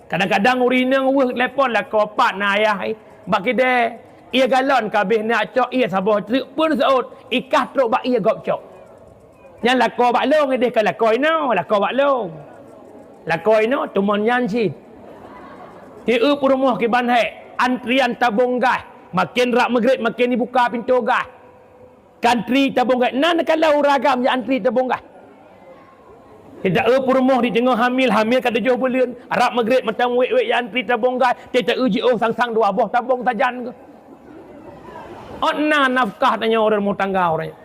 Kadang-kadang urina ngurus telefon lah kau pat na ayah bagi dia ia galon kabeh nak cok ia sabah trik pun seut ikah truk bak ia gop cok. Yang lako bak long dia kan lako ino lako bak long. Lako ino tumon yan si. Dia rumah ke ban hai antrian tabung gas. Makin rak maghrib makin dibuka pintu gas. Kantri tabung gas. Nan kalau ragam je antri tabung gas. Tidak rumah di tengah hamil kat 7 bulan. Rak maghrib macam wek-wek yang antri tabung gas. Dia tak uji sang-sang 2 buah tabung tajan ke. Nafkah tanya orang rumah tangga orang.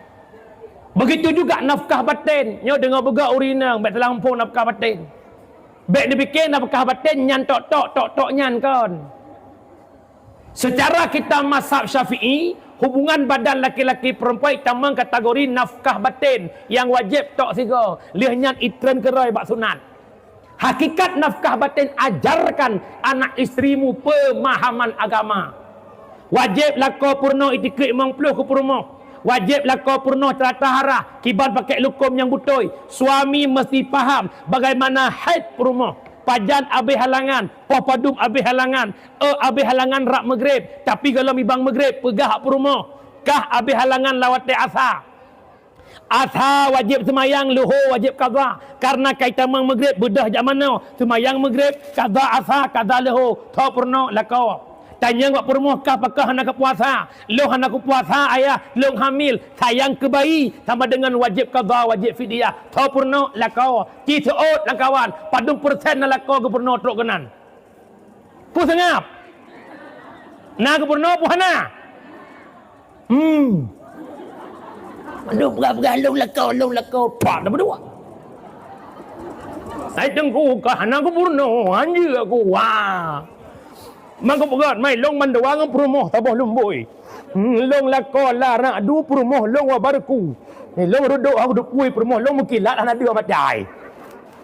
Begitu juga nafkah batin. Nyo dengar begak urina, baik terlampau nafkah batin. Baik dipikir nafkah batin nyan tok nyan kan. Secara kita mazhab Syafi'i, hubungan badan laki-laki perempuan tamang kategori nafkah batin yang wajib tok siga. Lih nyan itren kerai bak sunat. Hakikat nafkah batin ajarkan anak isterimu pemahaman agama. Wajib lako purno itikrik 50 ke rumah. Wajib lako purno teratahara kiban pakai lukum yang butoi. Suami mesti faham bagaimana haid rumah. Pajan habis halangan, padum habis halangan, habis halangan rak maghrib. Tapi kalau mibang maghrib pegah rumah. Kah habis halangan lawat asar. Asar wajib semayang, luhur wajib qada. Karena kaitan maghrib bedah jam mana? Semayang maghrib, qada asar, qada luhur. Tho purno lako. Tanya ngak perumah kah pakah anak puasa. Long anak puasa ayah, long hamil, sayang ke bayi sama dengan wajib qada, wajib fidyah. Tho purno lakau. Ki seot langkawan, padung persen lakau ke purno truk kenan. Pu sengap. Na ke purno pu hana. Aduh pegang long lakau, pak dah berdua. Saya tengku ke hana ke purno, anjir aku. Wah. Mangko pegat mai long mandawang perumoh tabah lumboi. Long lakon lah nak du perumoh long wa barku. Ni long ruduk aku duk kui perumoh long mukilat anak dia macai.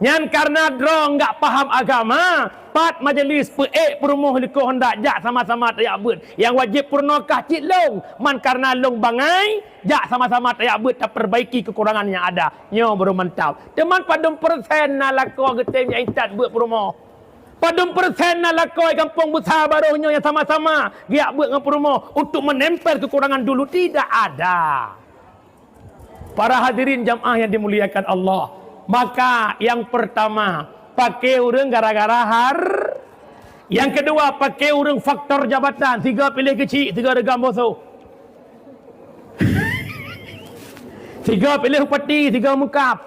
Nyan karena drong enggak paham agama, pat majlis peek perumoh liko hendak jak sama-sama tayak beut. Yang wajib purnokah cik long. Man karena long bangai, jak sama-sama tayak beut tak perbaiki kekurangan yang ada. Nyo baru mantap. Teman padum persen na lako getem yang intat beut perumoh. Padum persen nak lakoi kampung besar barunya yang sama-sama giak buat dengan rumah untuk menempel kekurangan dulu tidak ada. Para hadirin jamaah yang dimuliakan Allah, maka yang pertama pakai urang gara-gara har. Yang kedua pakai urang faktor jabatan, 3 pilih kecil, 3 regam bosok. 3 pilih peti, 3 mukap.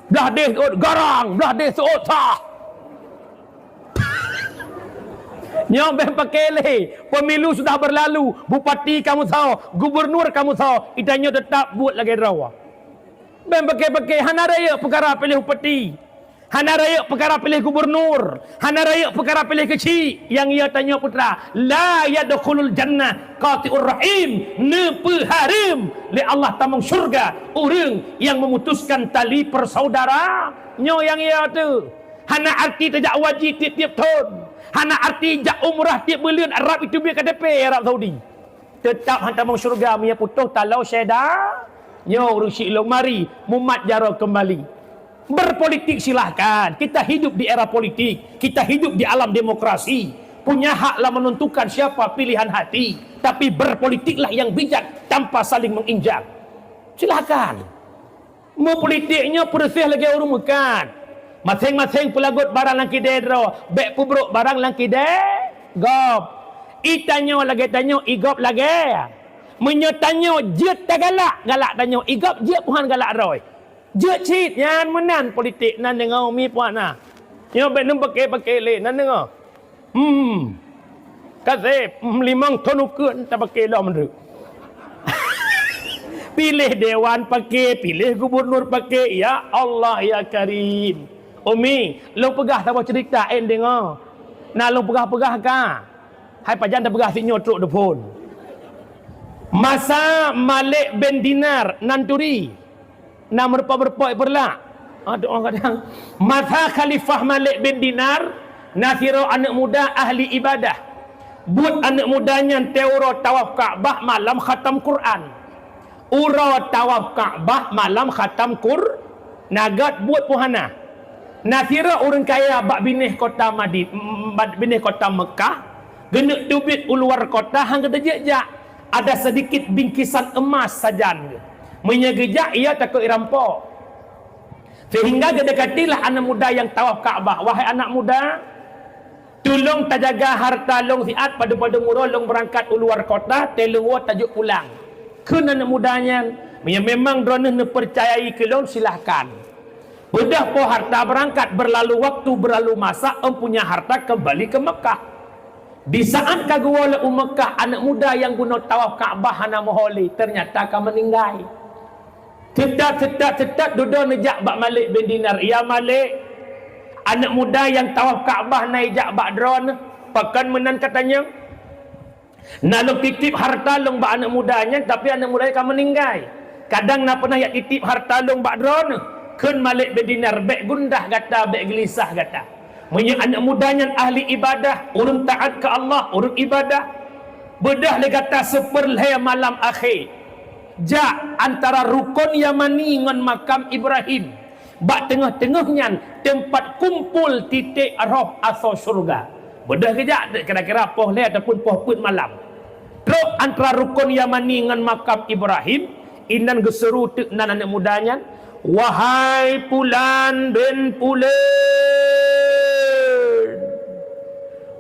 Dah deh garang, dah deh seot sah. Nyobeh pakai le. Pemilu sudah berlalu. Bupati kamu tahu, gubernur kamu tahu. Itanya tetap buat lagi rawa. Ben pakai hana raya perkara pilih bupati. Hana raya perkara pilih gubernur. Hana raya perkara pilih kecil. Yang ia tanya putra, la yadkhulul jannah qati'ur rahim, nepe harim li Allah tamang syurga orang yang memutuskan tali persaudara. Nyo yang ia tu. Hana arti tajak wajib tiap-tiap tahun. Hana arti jak umrah tiap bulan Arab itu biar KDP Arab Saudi. Tetap hantar mong syurga punya putus talau syeda. Nyo rusik long mari mumat jaro kembali. Berpolitik silahkan. Kita hidup di era politik. Kita hidup di alam demokrasi. Punya haklah menentukan siapa pilihan hati. Tapi berpolitiklah yang bijak tanpa saling menginjak. Silahkan. Mau politiknya bersih lagi orang bukan. Masing-masing pelagut barang langki dedro. Bek pubruk barang langki de. Gop. Itanyo lagi tanyo. Igop lagi. Menyotanyo. Jet tak galak. Galak tanyo. Igop jet puhan galak roy. Jet cit. Yang menan politik. Nan dengar umi puan na. Nyo bek nung pakai le. Nan dengar. Kasih. 5 ton ukun. Tak pakai lah menurut. Pilih dewan pakai. Pilih gubernur pakai. Ya Allah ya Karim. Umi, long pegah tak boleh cerita dengar. Nah long pegah-pegah ka. Hai pajan dah pegah sinyo truk depan. Masa Malik bin Dinar Nanturi. Nah merpa-merpa berlak. Ada orang kadang. Masa Khalifah Malik bin Dinar nasiro anak muda ahli ibadah. Buat anak mudanya teoro tawaf Kaabah malam khatam Quran. Ura tawaf Kaabah malam khatam Nagat buat puhana. Nasira orang kaya bak binih kota binih kota Mekah, genuk dubit uluar kota hang kata jejak. Ada sedikit bingkisan emas sajan. Menyegejak ia takut irampok. Sehingga kedekatilah anak muda yang tawaf Kaabah. Wahai anak muda, tolong terjaga harta long siat pada murah long berangkat uluar kota, telung tajuk pulang. Kun anak mudanya, memang drone percayai ke long silahkan. Bedah po harta berangkat, berlalu waktu, berlalu masa, punya harta kembali ke Mekah. Di saat kagawala Mekah, anak muda yang guna tawaf Kaabah hana moholi, ternyata akan meninggal. Cetak, duduk nejak bak Malik bin Dinar. Ya Malik, anak muda yang tawaf Kaabah naijak bak drone, pakan menan katanya. Nak titip harta long bak anak mudanya, tapi anak muda akan meninggal. Kadang nak pernah yak titip harta long bak drone. Kun Malik bin Dinar bek gundah kata, bek gelisah kata. Punya anak mudanya ahli ibadah, urun taat ke Allah, urun ibadah. Bedah le kata seperlai malam akhir. Ja antara rukun Yamani dengan makam Ibrahim. Bak tengah-tengahnya tempat kumpul titik roh asal surga. Bedah kejak kira-kira poh le ataupun poh put malam. Terus antara rukun Yamani dengan makam Ibrahim, inan geseru tek nan anak mudanya. Wahai Pulan bin Pulan,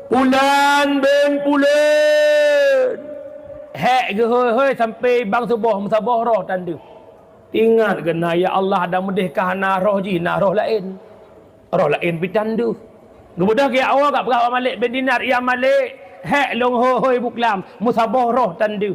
Pulan bin Pulan. Hek ke hoi sampai bang subuh musabah roh tanda. Ingat kena ya Allah ada mudihkah na roh ji na roh lain. Roh lain pitandu. Gemudah ke awak gak pegawai Malik bin Dinar, ya Malik. Hek long hoi buklam musabah roh tanda.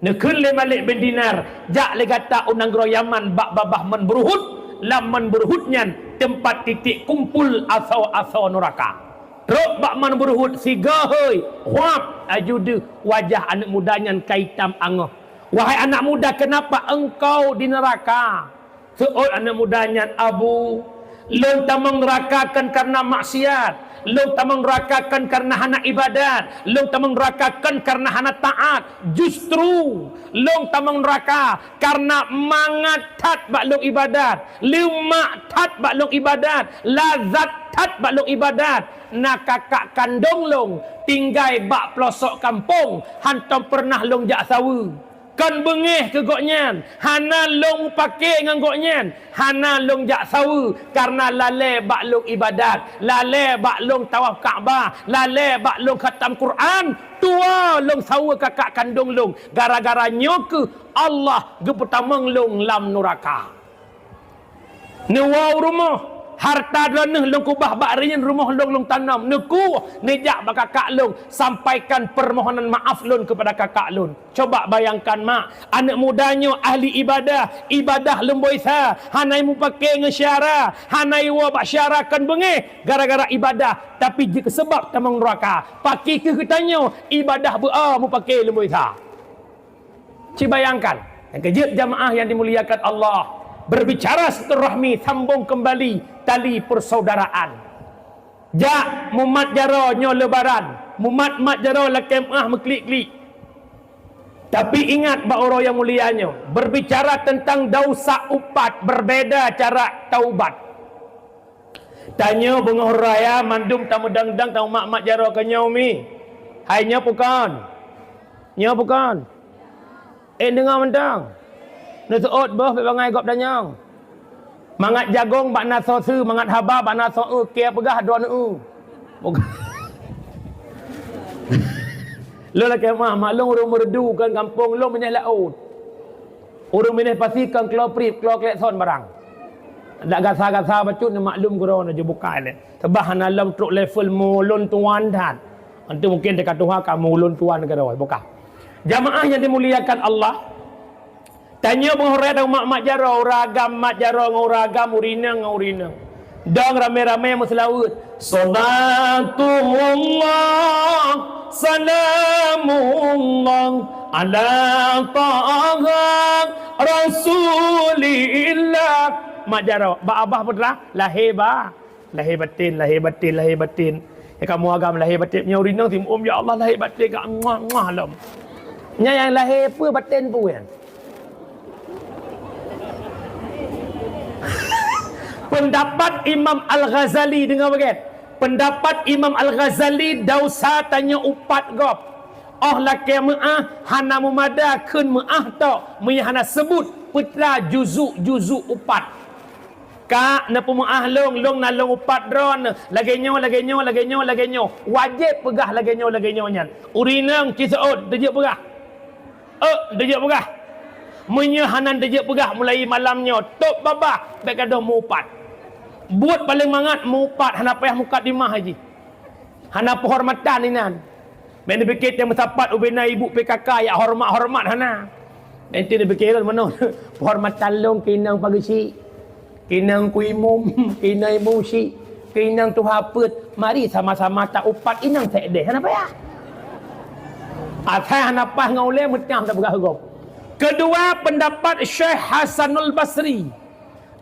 Nekun le Malik bin Dinar, jak le kata unang gero Yaman bak babah men berhut, laman berhutnya tempat titik kumpul asau-asau neraka. Teruk bak man berhut siga hoi, huap ajude wajah anak mudanya kaitam angah. Wahai anak muda, kenapa engkau di neraka? Seot anak mudanya, Abu, long tamang nerakakan karena maksiat. Long tamang rakakan karena hana ibadat. Long tamang rakakan karena hana taat. Justru long tamang raka karena mangat tat bak long ibadat. Lima tat bak long ibadat. Lazat tat bak long ibadat. Nak kakak kandung long tinggai bak pelosok kampung. Hantam pernah long jak sawu. Kan bengih ke goknya, hana long pakai ngan goknya, hana long jak sawu karena lale bak long ibadat, lale bak long tawaf Kaabah, lale bak long khatam Quran, tua long sawu kakak kandung long, gara-gara nyoke Allah gepetamang long lam neraka. Newau rumah harta dana long kubah bak rinyan rumah long tanam neku nejak bak kakak long sampaikan permohonan maaf long kepada kakak long. Coba bayangkan mak, anak mudanya ahli ibadah lemboisa, hanai mu pakai ngesyara, hanai wa bak syarakan bengih gara-gara ibadah, tapi jika sebab tamang neraka pakai ke kitanya ibadah mu pakai lemboisa. Cuba bayangkan yang kejut jamaah yang dimuliakan Allah, berbicara silaturahmi, sambung kembali tali persaudaraan. Jak mumat jaro nyo lebaran, mumat jaro lakemah meklik-klik. Tapi ingat bak orang yang mulianya, berbicara tentang dausa upat, berbeza cara taubat. Tanya bengah raya mandum tamu dang-dang tamu mak jaro ke nyaumi. Hai nya bukan. Nya bukan. Dengar mentang. Nesuot bah bangai gop danyang. Mangat jagung bak naso su, mangat haba bak naso kia pegah don bukan. Lo lah kemah maklum urung merdu kan kampung lo menyah laut. Urung menyah pastikan keluar prip, keluar kelekson barang. Tak gasa-gasa bacut ni maklum kurang aja buka le. Sebab alam truk level mulun tuan dan. Nanti mungkin dekat Tuhan kamu mulun tuan ke dah buka. Jamaah yang dimuliakan Allah, tanya penghormat dan mak jaro ragam mak jaro nguragam urina. Dang rame-rame meselawut. Salatullah salamullah ala taha rasulillah. Mak jaro ba abah putra lahir batin. Ya kamu agam lahir batin nya urina tim ya Allah lahir batin ka muah lam. Nya yang lahir apa batin pun kan. Pendapat Imam Al-Ghazali dengar bagian. Pendapat Imam Al-Ghazali dausa tanya upat gop. Oh laki ma'ah hana memada kun ma'ah tak hana sebut putra juzuk upat. Kak na pema'ah long nalong upat dron lagi nyo wajib pegah lagi nyo nyan. Urinang cisaut dejek pegah. Dejek pegah. Menyahanan dejek pegah mulai malamnya tok babah baik kadah mu upat. Buat paling mangat mupat hana payah mukadimah haji. Hana penghormatan inan. Ben dipikir yang bersapat ubena ibu PKK ya hormat hana. Nanti dia fikir mana penghormatan long kinang pagi si. Kinang kuimum, kinang imum si. Kinang tu hapet. Mari sama-sama tak upat inang tak deh. Hana payah. Atai hana payah ngauleh mutang tak bergahugop. Kedua pendapat Syekh Hasanul Basri.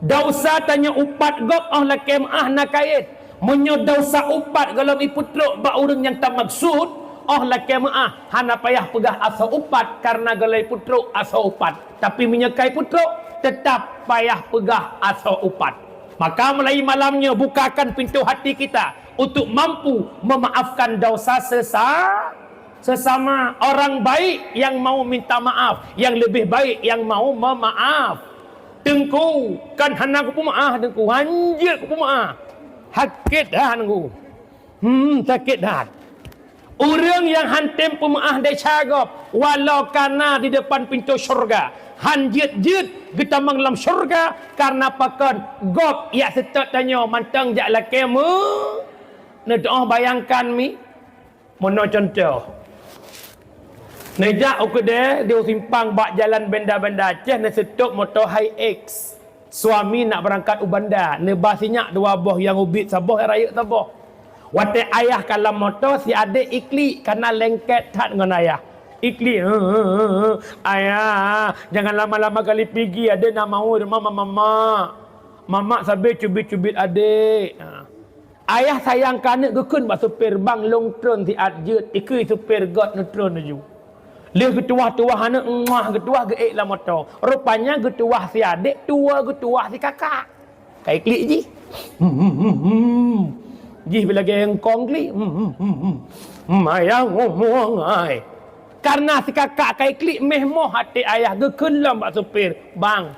Dausa tanya upat gop laki nak kait. Menyo dausa upat kalau iputruk ba urang yang tak maksud laki hana payah pegah asal upat karena galai putruk asal upat. Tapi menyekai putruk tetap payah pegah asal upat. Maka mulai malamnya bukakan pintu hati kita untuk mampu memaafkan dosa sesama orang baik yang mau minta maaf, yang lebih baik yang mau memaaf. Tengku kan hana ku pemaah tengku hanjir ku pemaah hakit dah tengku sakit dah orang yang hantem pemaah dai cagap walau kana di depan pintu syurga hanjit-jit getamang dalam syurga karena pakan gop ya setat tanya mantang jak lakemu ne doa bayangkan mi mono contoh Nejak ukede dia simpang bak jalan benda-benda Aceh ne setuk motor Hilux. Suami nak berangkat ubanda, ne basinyak dua boh yang ubit saboh raya saboh. Wate ayah kalam motor si adik ikli karena lengket tak dengan ayah. Ikli ayah jangan lama-lama kali pergi adik nak mau mama sabe cubit-cubit adik. Ayah sayang kana gekun bak supir bang long tron si adjut ikui supir got neutron aju. Dia getuah-tuah anak getuah geek lah motor. Rupanya getuah si adik, tua getuah si kakak. Kayak klik je. Jih bila geng kong klik. Ayah ngomong ay. Karena si kakak kayak klik mehmoh hati ayah gekelam bak supir. Bang.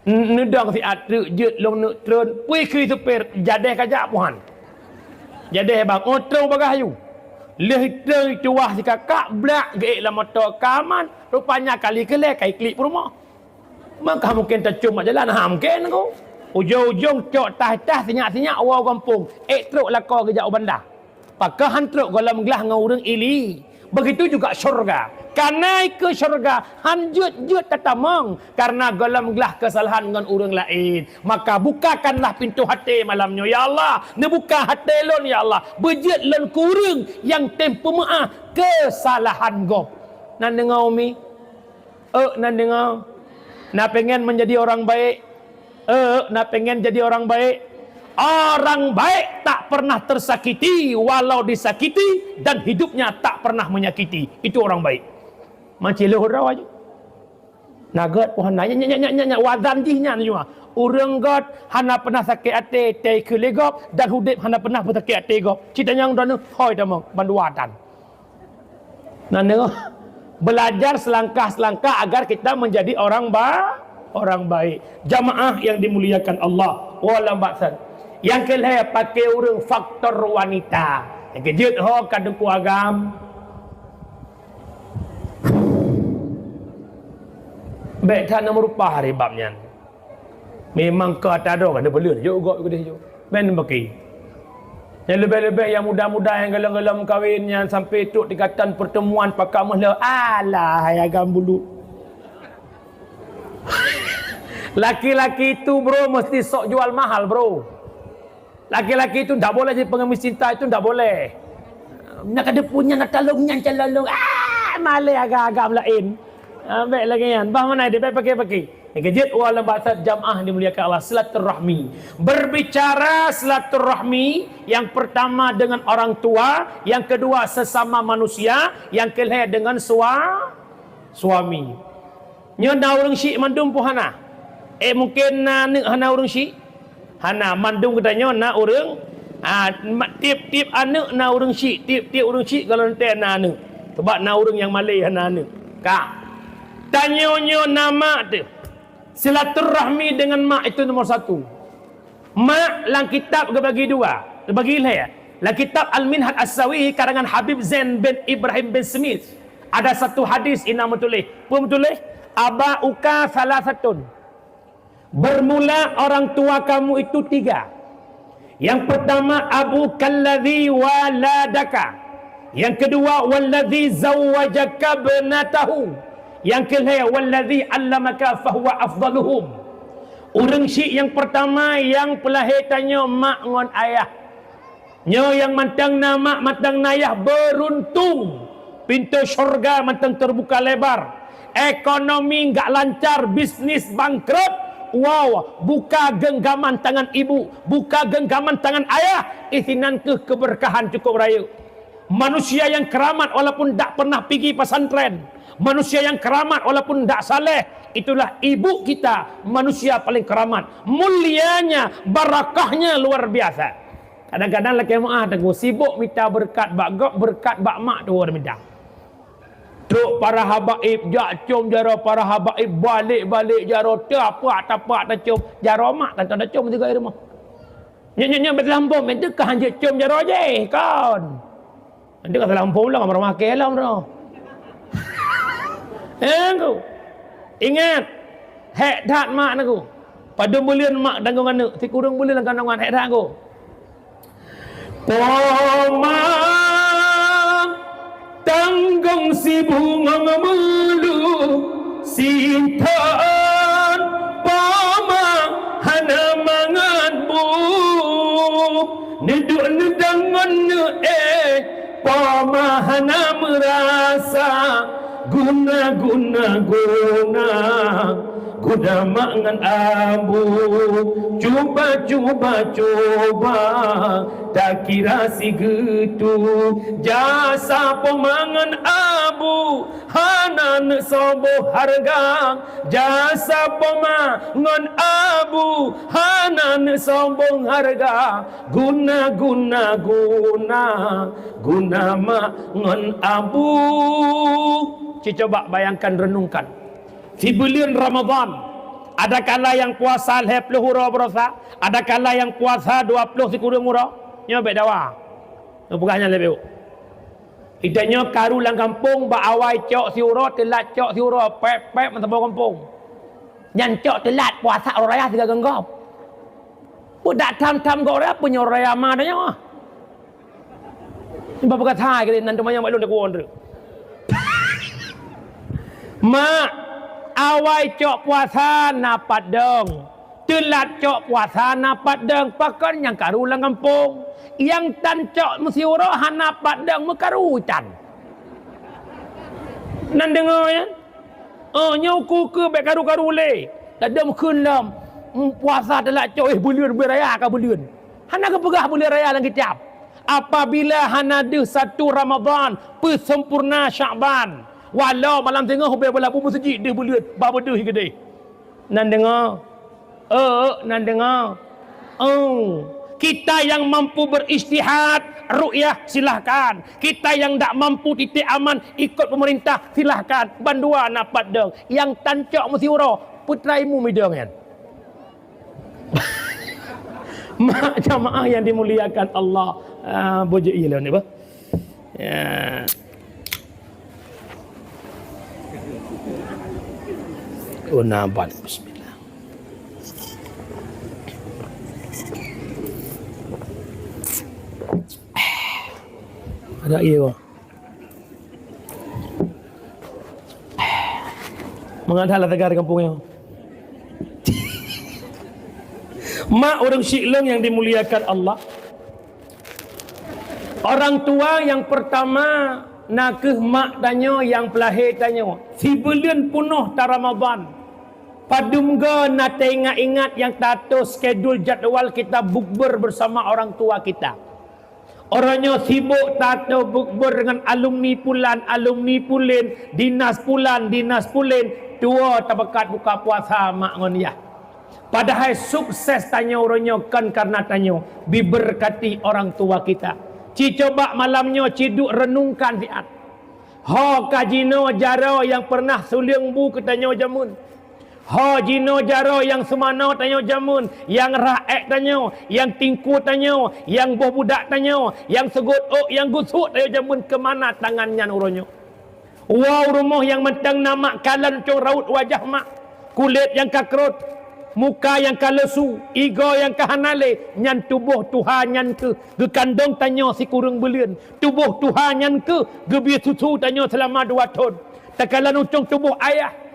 Nedang si adik jut long neutron. Pui kui supir jadeh kajak puan. Jadeh bang. Otro bagayu. Leh tuah si kakak blak geik lah motor kaman rupanya kali kelek kai klik rumah maka mungkin tercum jalan mungkin aku ujung-ujung cok tah sinyak awal kampung truk lah kau kejak bandar pakah hantruk dalam gelah ngurung ili begitu juga syurga kanai ke syurga hanjut-jut tatamang karena dalam gelah kesalahan dengan orang lain maka bukakanlah pintu hati malamnya ya Allah ne buka hati lon ya Allah bejit lon kurung yang tempo maaf kesalahan gop nan dengar umi nan dengar nak pengen menjadi orang baik nak pengen jadi orang baik. Orang baik tak pernah tersakiti walau disakiti dan hidupnya tak pernah menyakiti. Itu orang baik. Macam lohorau aja. Nagat pohon nanya wadan jihnya cuma. Urang god hana pernah sakit hati tei kelegop dan hudip hana pernah bersakit hati gop. Cita yang dana hoi damang banduatan. Nana belajar selangkah-selangkah agar kita menjadi orang baik. Jamaah yang dimuliakan Allah. Walam baksan. Yang kelih pakai urang faktor wanita. Yang kejut ho kadengku agam. Baik tak nak merupah hari babnya. Memang kau tak ada kan dia belum juga dia juga. Ben bagi. Yang lebih-lebih yang muda-muda yang gelam-gelam kahwin yang sampai tuk dikatan pertemuan pakak mula alah agam bulu. Laki-laki itu bro mesti sok jual mahal bro. Laki-laki itu tak boleh jadi pengemis cinta itu tak boleh. Nak ada punya nak tolongnya calong. Malai agak-agak lain. Baik lagi kan. Bah mana dia pakai. Kejut wala bahasa jamaah dimuliakan Allah silaturahmi. Berbicara silaturahmi yang pertama dengan orang tua, yang kedua sesama manusia, yang kelih dengan suami. Nya da urang syik mandum puhana. Mungkin nek hana urang syik Hana mandung katanya na urang tiap-tiap anak na urang syik, tiap-tiap urang syik kalau nanti na anak. Sebab na urang yang Malay hana anak. Kak. Tanyonyo nama tu. Silaturahmi dengan mak itu nomor satu. Mak lang kitab ke bagi dua. Bagi lah ya. Lang kitab Al-Minhaj As-Sawi karangan Habib Zain bin Ibrahim bin Smith. Ada satu hadis ina menulis. Apa menulis? Aba uka salah satun. Bermula orang tua kamu itu tiga. Yang pertama Abu kalladhi waladaka. Yang kedua walladhi zawwajaka binatahu. Yang kedua walladhi 'allamaka fahuwa afdaluhum. Urang syik yang pertama yang pelahir tanya mak ngon ayah. Nyo yang mantang nama mantang nayah beruntung. Pintu syurga mantang terbuka lebar. Ekonomi enggak lancar, bisnis bangkrut. Wow, buka genggaman tangan ibu, buka genggaman tangan ayah, isinan keberkahan cukup raya. Manusia yang keramat walaupun tak pernah pergi pesantren, manusia yang keramat walaupun tak saleh, itulah ibu kita, manusia paling keramat. Mulianya, barakahnya luar biasa. Kadang-kadang laki mak tengok sibuk minta berkat bak gok, berkat bak mak tu orang minta. Truk para habaib jak cium jaro para habaib balik-balik jaro tapak tak cium jaro mak tak ada cium juga rumah. Nyak berlampau minta kah hanya cium jaro je kan. Nanti kata lampau lah orang makan lah bro. Aku ingat hek dat mak aku. Pada bulan mak tanggung anak, si kurang bulan kandungan hek dat aku. Poma tanggung si bunga mulu sintan poma hana mangan bu neduk nedangan poma hana merasa guna mangan abu cuba tak kira si gitu jasa pemangan abu hanan sobo harga jasa pemangan abu hanan sobo harga guna mangan abu. Coba bayangkan, renungkan. Di bulan Ramadan, ada kala yang puasa 20 hura berasa, ada kala yang puasa 20 sikurang hura. Nya bet dawa. Bukannya lebih. Idanya karu lang kampung ba awai cok si hura, telat cok si hura, pep mentabo kampung. Nyan cok telat puasa raya 3 genggop. Budak tam-tam go raya punya raya madanya. Ni bapa kata ke nan tumanya mak lu dak kuon tu. Mak awai cok puasa napat deng, telat cok puasa napat deng, pakan yang karu lang kampung, yang tan cok musiuro han napat deng mekaru tan. Nan dengar ya? Nyau ku ke bek karu le, dak dem kun lam puasa telat cok bulan beraya ka bulan. Hana ke pegah bulan raya lang kecap. Apabila hana ada satu Ramadan persempurna Syaban. Walau malam tengah hubung bola pun masjid dia bulat bapa dah gede. Nan dengar. Nan dengar. Kita yang mampu beristihad ru'yah silahkan. Kita yang tak mampu titik aman ikut pemerintah silahkan. Bandua napat deng. Yang tancak musiuro putraimu midang kan. Mak jamaah yang dimuliakan Allah. Bojok ialah ni apa? Ya. Nabat bismillah. Ada iya. Mengadal tegar kampungnya. Mak orang Syiklong yang dimuliakan Allah. Orang tua yang pertama nakeh mak tanya yang pelahir tanya. Si bulan penuh ta Ramadan. Padumga nak ingat-ingat yang tato skedul jadual kita bukber bersama orang tua kita. Orangnya sibuk tato bukber dengan alumni pulin, dinas pulin, tua tabakat buka puasa mak ngon ya. Padahal sukses tanya orangnya kan karena tanya diberkati orang tua kita. Ci coba malamnya ci duk renungkan siat. Ha kajino jaro yang pernah suliang bu ketanya jamun. Ha jino jaro yang semana tanya jamun, yang raek tanya, yang tingku tanya, yang buah budak tanya, yang segut yang gusuk tanya jamun ke mana tangannya uronyo. Wow rumah yang mentang nama kalan cong raut wajah mak, kulit yang kakrut, muka yang kalesu, ego yang kahanale, nyan tubuh Tuhan nyan ke kandung tanya si kurang belian, tubuh Tuhan nyan ke gebi susu tanya selama 2 tahun. Takalan uncung tubuh ayah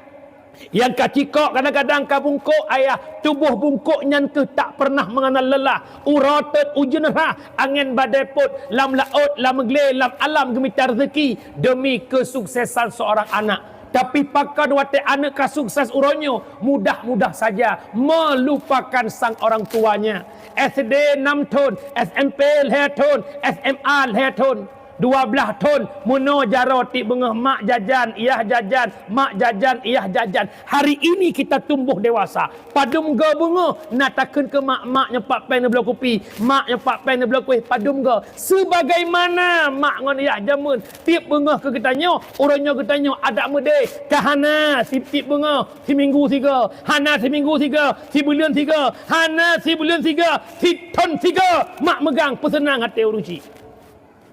yang kacikok kadang-kadang kabungkuk ayah, tubuh bungkuk nyan ke tak pernah mengenal lelah, uratet ujenah, angin badai put, lam laut, lam megle, lam alam gemitar rezeki demi kesuksesan seorang anak. Tapi pakar wate anak ka sukses uronyo mudah-mudah saja melupakan sang orang tuanya. SD 6 tahun, SMP 2 tahun, SMA 2 tahun, 12 tahun muno jaro ti bengah mak jajan, iyah jajan, mak jajan, iyah jajan. Hari ini kita tumbuh dewasa. Padum ga bunga natakeun ke mak nyepak pen belah kopi, mak nyepak pen belah kuih padum ga. Sebagaimana mak ngon iyah jamun tiap bengah ke kitanya, urangnya kitanya ada mede kahana si tiap bengah si minggu 3, hana si minggu 3, si bulan 3, hana si bulan 3, si ton 3, mak megang pesenang hati uruci.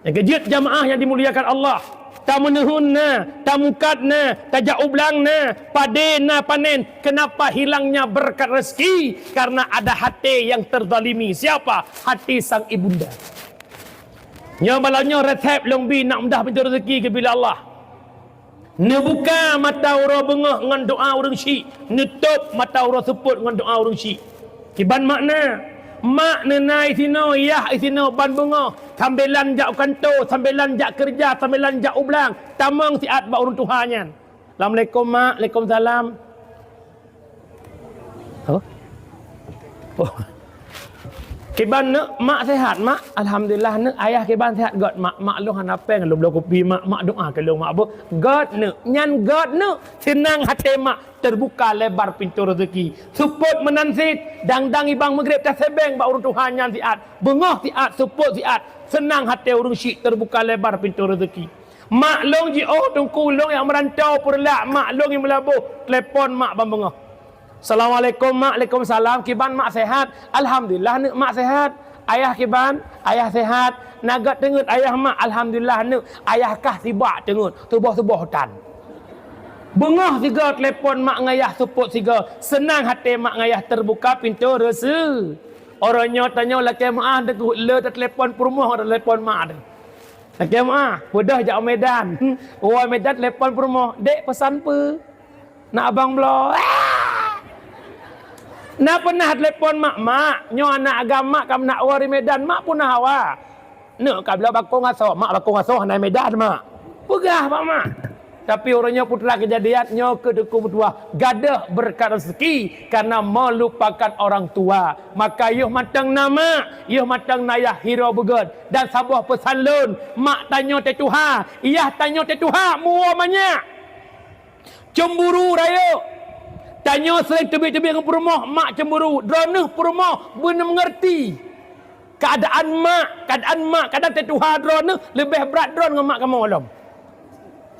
Yang kejut jamaah yang dimuliakan Allah. Tak menuhunna, tak mukadna, tak jaublangna, padena panen. Kenapa hilangnya berkat rezeki? Karena ada hati yang terzalimi. Siapa? Hati sang ibunda. Nya balanya resep longbi nak mudah pintu rezeki ke bila Allah. Ne buka mata ura bengah dengan doa urang syik. Nutup mata ura seput dengan doa urang syik. Kiban makna mak nenai sino yah sino ban bunga sambilan jak kantor sambilan jak kerja sambilan jak ublang tamang siat ba urun Tuhannya. Assalamualaikum mak, Waalaikumsalam. Kiban ne mak sehat mak, alhamdulillah ne ayah kiban sehat god mak lu han apa lu belo kopi mak doa ke lu mak bu god ne nyan god ne senang hati mak terbuka lebar pintu rezeki. Support menansit dang ibang maghrib tak sebeng ba urun Tuhan nyan siat. Bengah siat support siat. Senang hati urun syik terbuka lebar pintu rezeki. Mak long ji tungku long yang merantau perlak mak long yang melabuh telefon mak bambengah. Assalamualaikum mak, Waalaikumsalam. Kiban mak sehat? Alhamdulillah ne mak sehat. Ayah kiban? Ayah sehat. Nagat tengut ayah mak? Alhamdulillah ne ayah kah sibak tengut tubuh-tubuh hutan. Bengah 3 telefon mak ngayah support 3. Senang hati mak ngayah terbuka pintu rezeki. Orangnya tanya laki mak ada le telefon perumah ada telefon mak ada. Laki mak mudah jak Medan. Orang Medan telefon perumah. Dek pesan apa? Nak abang belah. Nak pernah telefon mak nyo anak agama kam nak wari Medan mak pun hawa. Nak kabla bakong aso mak bakong aso hanai Medan mak. Pegah mak. Tapi orangnya putra kejadian nyo kedukung tua gadah berkat rezeki karena melupakan orang tua. Maka yuh matang nama, yuh matang nayah hero begod dan sabuah pesan lun mak tanya te Tuhan, iyah tanya te Tuhan mua banyak. Cemburu raya. Tanya selain tebik-tebik dengan perumah, mak cemburu. Dronah perumah benar mengerti. Keadaan mak, kadang tetuha dronah lebih berat dron dengan mak kamu alam.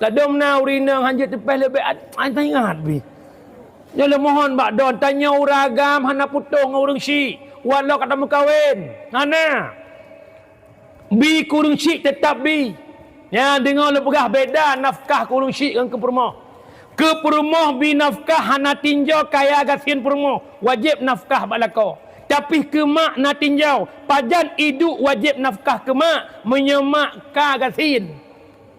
Ladom na urina hanjit tepeh lebih tak ingat bi. Jala mohon bak don tanya uragam hana putung urang syik. Walau kata mengkawin. Hana. Bi kurang syik tetap bi. Ya dengar lepegah beda nafkah kurang syik dengan ke perumah. Ke perumah binafkah hana tinjau kaya gasin perumah wajib nafkah balako. Tapi ke mak na tinjau pajan iduk wajib nafkah ke mak menyemak ka gasin.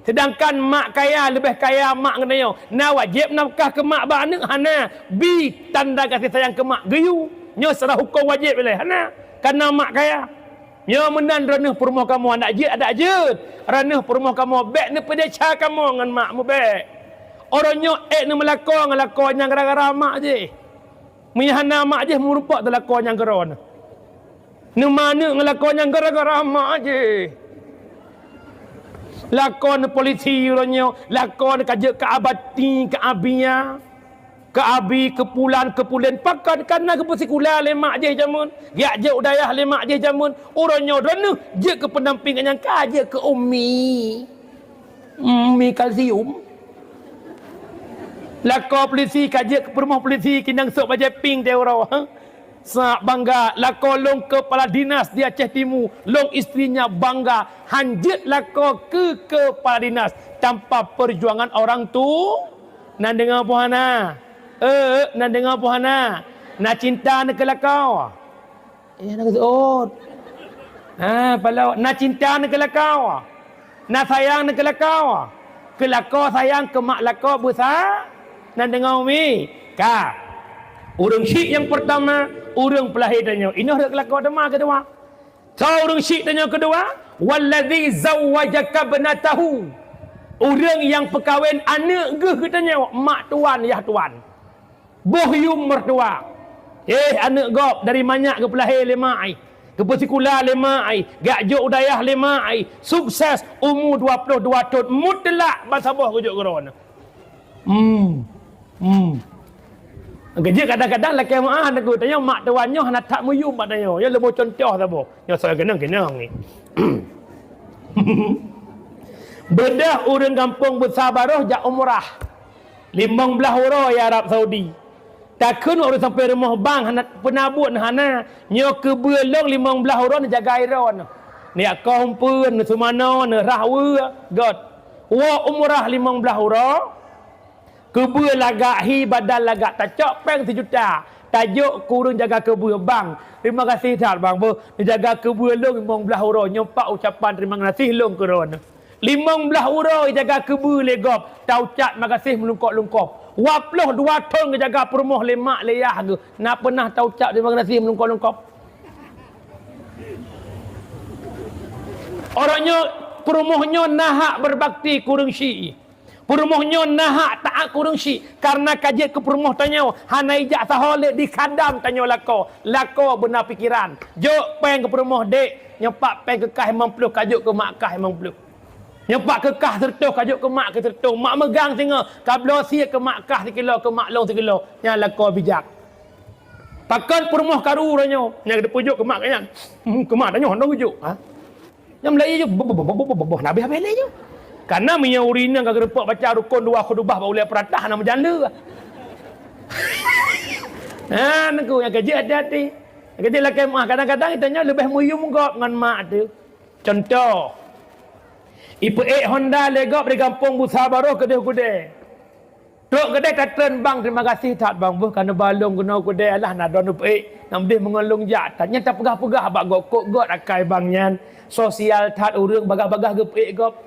Sedangkan mak kaya lebih kaya mak kenanya na wajib nafkah ke mak ba anak hana bi tanda kasih sayang ke mak geyu nyo serah hukum wajib boleh hana karena mak kaya. Nyo menan ranah perumah kamu anak je ada je. Ranah perumah kamu bek ni pedeca kamu dengan mak mu bek. Orangnya ni melakon yang gara-gara mak je. Menyahana mak je merupak telakon yang geron. Ni mana ngelakon yang gara-gara mak je. Lakon polisi orangnya, lakon kerja ke abati, ke abia. ke abi ke pulan pakan kana ke persekula lemak je jamun ya je udayah lemak je jamun orangnya rene je ke pendamping yang ka je ke ummi kalsium lako polisi kaje ke perumah polisi kinang sok baje ping dia orang sa bangga lako long kepala dinas di Aceh Timur long istrinya bangga hanjit lako ke kepala dinas tanpa perjuangan orang tu nan dengar puhana nak dengar puhana nak cinta nak kelakau nak oh kalau nak cinta nak kelakau nak sayang nak kelakau sayang ke mak lakau besar nak dengar umi ka urang syik yang pertama urang pelahir tanya ini ada kelakau dema kedua kau urang syik tanya kedua wallazi zawwajaka banatahu urang yang perkahwin anak ge katanya mak tuan yah tuan bohyum mertua anak gop dari manyak ke pelahir lima ai ke persekula lima ai gak jok udayah lima ai sukses umur 22 tahun mutlak basabah kujuk corona kerja kadang-kadang laki mak aku tanya mak tuannya nak tak muyum mak tanya ya lebih contoh sabo ya saya kenang ni bedah urang kampung bersabaroh jak umrah 15 euro ya Arab Saudi takkan orang sampai rumah bang hendak penabut hana nyo ke belong 15 orang jaga airon ni akau pun semana ne rahwa god wa umrah 15 orang kebe lagak hi badal lagak tacok peng 1 juta tajuk kurang jaga kebe bang terima kasih tak bang bo jaga kebe long 15 orang nyompak ucapan terima kasih long keron 15 orang jaga kebe legop taucat makasih melungkop-lungkop waploh 2 tahun ke jaga perumah lemak leyah ke nak pernah tahu cap terima kasih melungkop-lungkop orangnya perumahnya nahak berbakti kurang syi perumahnya nahak taat kurang syi karena kajian ke perumah tanya hana ijak saholek di kadam tanya lako benar pikiran jok peng ke perumah dek nyepak peng kekah 50 kajuk ke mak kah 50 nyempak kekah tertuh kajuk ke mak ke tertuh mak megang singa kablo sia ke mak kah 1 kilo ke mak long 1 kilo yang lako bijak takkan perumah karu ranyo yang pujuk ke mak kan ke mak tanya honda pujuk ha yang Melayu je nak habis-habis je karena minya urina kagak repak baca rukun 2 khutbah baulai peratah nama janda aku yang kerja hati-hati kerja laki mak kadang-kadang kitanya lebih muyum kau dengan mak tu contoh Ipu Honda legop di kampung Busabaroh kedai-kedai. Tok kedai katren bang terima kasih tak bang buh kerana balong guna kedai alah nak don ipu nam deh mengelung jat. Tanya tak pegah-pegah bak gok got akai bang nyan. Sosial tat urang bagah-bagah gepek gop.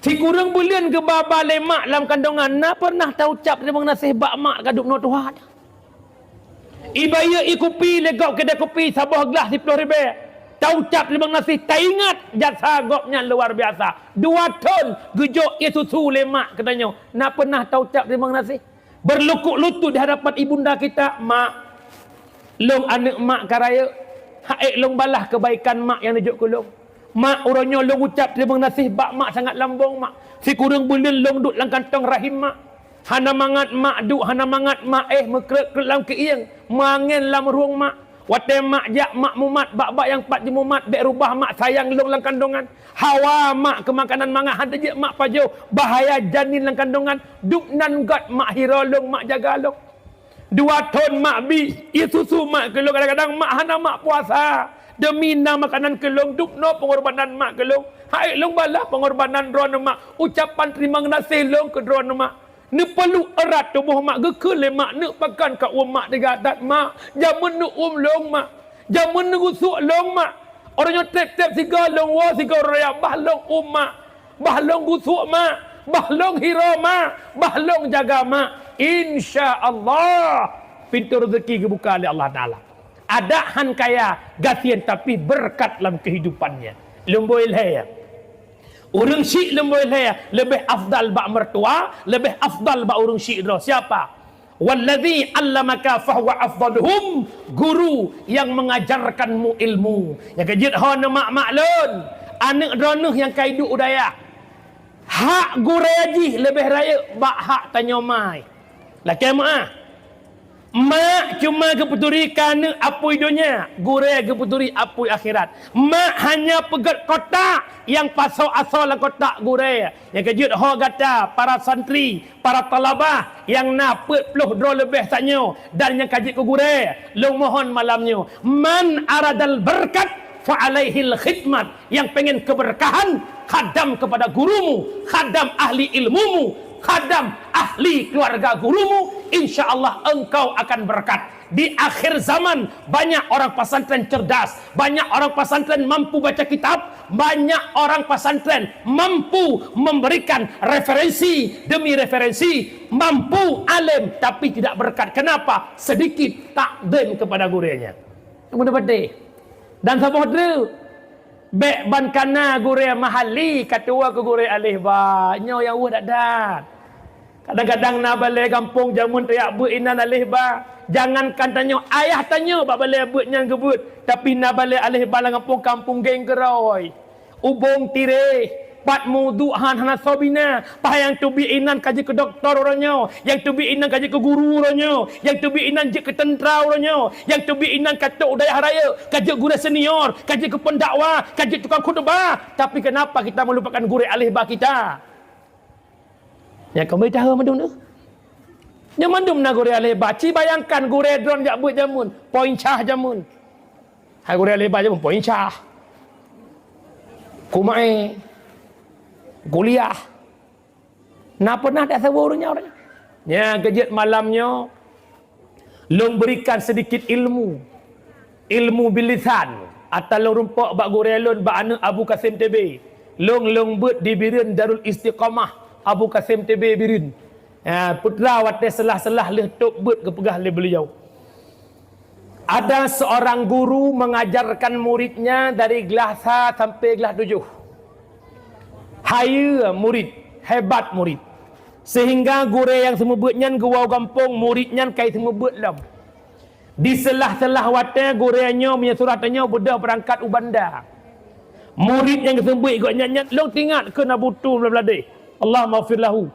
Si kurang bulian ke baba lemak dalam kandungan na pernah tahu cap terima kasih bak mak kaduk no Tuhan. Ibaya ikupi legop kedai kopi sabah gelas 10,000. Tahu cap terima kasih tak ingat jasa gopnya luar biasa 2 ton gejok susu lemak katanya nak pernah tahu cap terima kasih berlukuk-lutut di hadapan ibunda kita mak long anak mak karaya haik long balah kebaikan mak yang nejuk ke long mak orangnya long ucap terima kasih bak mak sangat lambung mak si kurang bulan long duk dalam kantong rahim mak hana mangat mak duk hana mangat mak mekrek dalam keiang mangen dalam ruang mak Wate mak jak mak mumat bak-bak yang 4 je mumat bek rubah mak sayang long lang kandungan hawa mak ke makanan mangah hada je mak pajau bahaya janin lang kandungan duk nan gat mak hirolong mak jaga long 2 ton mak bi susu mak ke long kadang-kadang mak hana mak puasa demi na makanan ke long duk no pengorbanan mak ke long hai long balah pengorbanan ron mak ucapan terima kasih long ke ron mak ni perlu erat tubuh mak gekul le mak nak pakan kat mak degadat mak jamun nu long mak jamun nu gusuk long mak orangnya tep-tep siga long wa siga raya bahlong mak bahlong gusuk mak bahlong hira mak bahlong jaga mak insya-Allah pintu rezeki kebuka oleh Allah Taala ada han kaya gasian tapi berkat dalam kehidupannya lumboi leh Urang syik lemboi lebih afdal bak mertua, lebih afdal bak urang syik dah. Siapa? Wallazi 'allamaka fahuwa afdaluhum, guru yang mengajarkanmu ilmu. Yang kejut hon mak maklun, anak dronuh yang kaidu udaya. Hak guru haji lebih raya bak hak tanya mai. Laki mak mak cuma keputuri kerana apui dunia, gure keputuri apui akhirat. Mak hanya pegat kotak yang pasal asal kotak gure. Yang kejut ho gata para santri, para talabah yang nak 40 dolar lebih saknyo dan yang kaji ke gure. Long mohon malamnya, man aradal berkat fa alaihil khidmat. Yang pengen keberkahan, khadam kepada gurumu, khadam ahli ilmumu, khadam ahli keluarga gurumu, insya Allah engkau akan berkat. Di akhir zaman banyak orang pesantren cerdas, banyak orang pesantren mampu baca kitab, banyak orang pesantren mampu memberikan referensi demi referensi, mampu alim tapi tidak berkat. Kenapa? Sedikit takdim kepada gurunya. Mudah betul. Dan sahabat bek ban kana gure mahali katua ke gure alih ba nyo yang dak dak. Kadang-kadang nak balik kampung jamun teriak but inan alih ba. Jangankan tanya ayah tanya bak balik but nyang gebut, tapi nak balik alih ba kampung geng geroy. Ubong tire pat mudu han hana sobina, pah yang tubi inan kaji ke doktor orangnya, yang tubi inan kaji ke guru orangnya, yang tubi inan je ke tentera orangnya, yang tubi inan katuk daya raya, kaji guru senior, kaji ke pendakwa, kaji tukang khutbah. Tapi kenapa kita melupakan guru alih ba kita? Ya kau tahu mandum tu. Nya mandum na guru alih ba. Ci bayangkan guru drone jak buat jamun, poin cah jamun. Hai guru alih ba jamun poin cah. Kumai kuliah. Nak pernah tak sewa orangnya. Ya, kejut malamnya long berikan sedikit ilmu. Ilmu bilisan. Atau long rumpok bak gurelon bak anak Abu Kasim TB. Long bet di Birin Darul Istiqamah Abu Kasim TB Birin. Ya, putra wates selah-selah leh tok bet kepegah le beliau. Ada seorang guru mengajarkan muridnya dari kelas 1 sampai kelas 7. Haya murid, hebat murid. Sehingga guru yang semua buatnya gawau kampung muridnya kai semua buat lam. Di selah-selah watnya gurenya punya suratnya budak berangkat ubanda. Murid yang semua ikut nyanyi, lo tingat ke nabutu beladai. Allah maghfir lahu.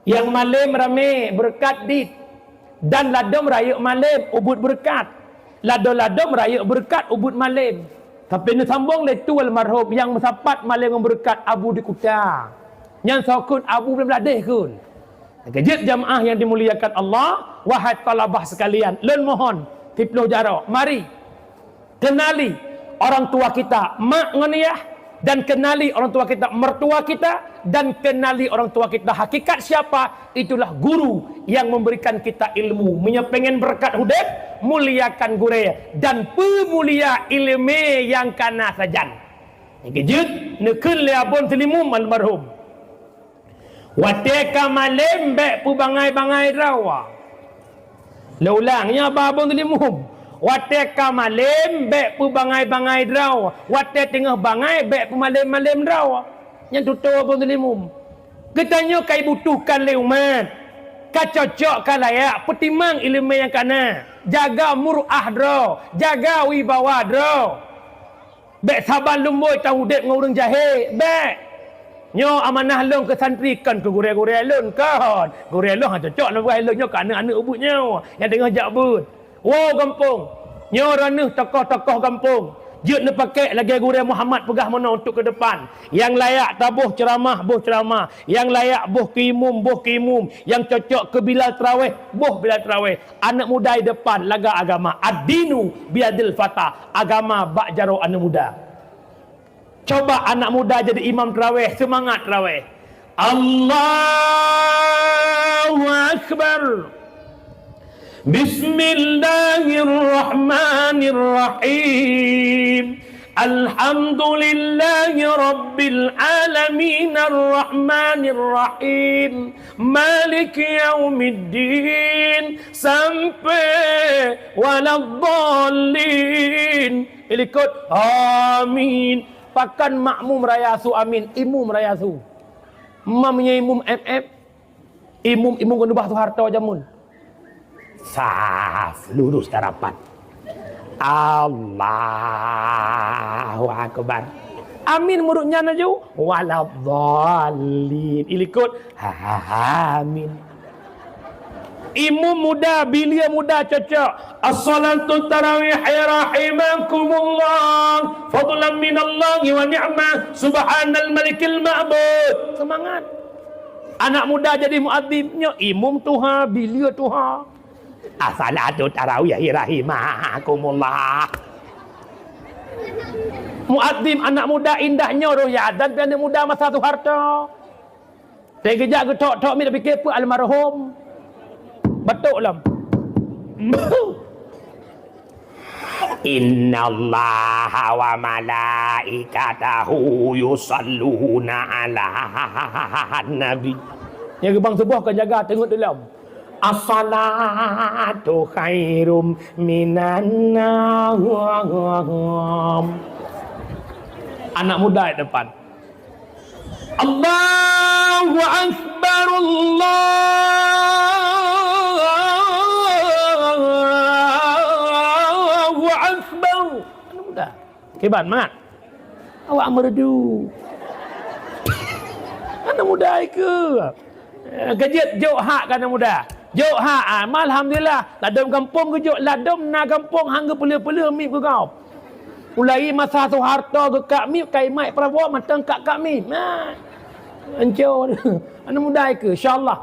Yang malam rame berkat dit dan ladam raya malam ubud berkat. Ladam raya berkat ubud malam. Tapi ini sambung letu almarhum yang mensapat malam berkat Abu di Kuta. Yang sokun Abu belum ladeh kun. Kejut jamaah yang dimuliakan Allah, wahai talabah sekalian, len mohon tiploh jarak. Mari kenali orang tua kita, mak nganiyah, dan kenali orang tua kita, mertua kita, dan kenali orang tua kita. Hakikat siapa? Itulah guru yang memberikan kita ilmu. Pengen berkat hudud, muliakan guru dan pemulia ilmu yang kana sajan. Kejut nekun le abon selimum almarhum. Wateka malam bek pu bangai-bangai rawa. Leulangnya abon selimum. Wateka malam bek pu bangai-bangai rawa. Wate tengah bangai bek pu malam-malam rawa. Yang tutup abon selimum. Ketanya kai butuhkan le umat. Ka cocok ka layak petimang ilmu yang kana. Jaga muruah dro, jaga wibawa dro. Bek saban lumboy tahu dek ngurung jahe, bek. Nyo amanah long ke santri kan ke gure-gure lon kan. Gure lon ha cocok nak buat lon nyo kan anak ubutnya yang tengah jakbut. Wow kampung. Nyo raneuh tokoh-tokoh kampung. Jut ne pakai lagi guru Muhammad pegah mana untuk ke depan. Yang layak tabuh ceramah, buh ceramah. Yang layak buh kimum, buh kimum. Yang cocok ke Bilal Tarawih, buh Bilal Tarawih. Anak muda di depan laga agama. Ad-dinu biadil fata. Agama bak jaro anak muda. Coba anak muda jadi imam Tarawih, semangat Tarawih. Allahu Akbar. Bismillahirrahmanirrahim. Alhamdulillahi Rabbil Alamin Ar-Rahmanir-Rahim Maliki Yaumiddin sampai waladhdallin. Ikut amin. Pakan makmum rayasu amin. Imum rayasu. Mamnya imum FF. Imum kena bah tu harta jamun. Saf lurus tarapat. Allahu Akbar. Amin muruknya naju waladhdallin. Ilikut amin. Imam muda, bilia muda cocok. As-salatu tarawih rahimakumullah. Fadlan minallahi wa ni'mah. Subhanal malikil ma'bud. Semangat. Anak muda jadi muadzimnya, imam tuha, bilia tuha. As-salatu tarawih rahimakumullah. Muadzim anak muda indahnya roh ya dan anak muda masa tu harta. Saya kejap ke tok-tok mi dah fikir apa almarhum. Betul lah. Innallaha wa malaikatahu yusalluna ala nabi. Yang bang sebuah kan jaga tengok dalam. As-salatu khairum minan nawm. Anak muda di depan. Allahu Akbar, Allahu Akbar. Anak muda. Hebat, mak. Awak merdu. Anak muda ke? Kejut jok hak kan anak muda. Jok hak. Alhamdulillah. Ladom kampung ke jok. Ladom na kampung hangga pela-pela mip ke kau. Mulai masa tu harta ke kak mi kai mai prawo matang kak mi. Nah. Encau. Anak muda ke? InsyaAllah.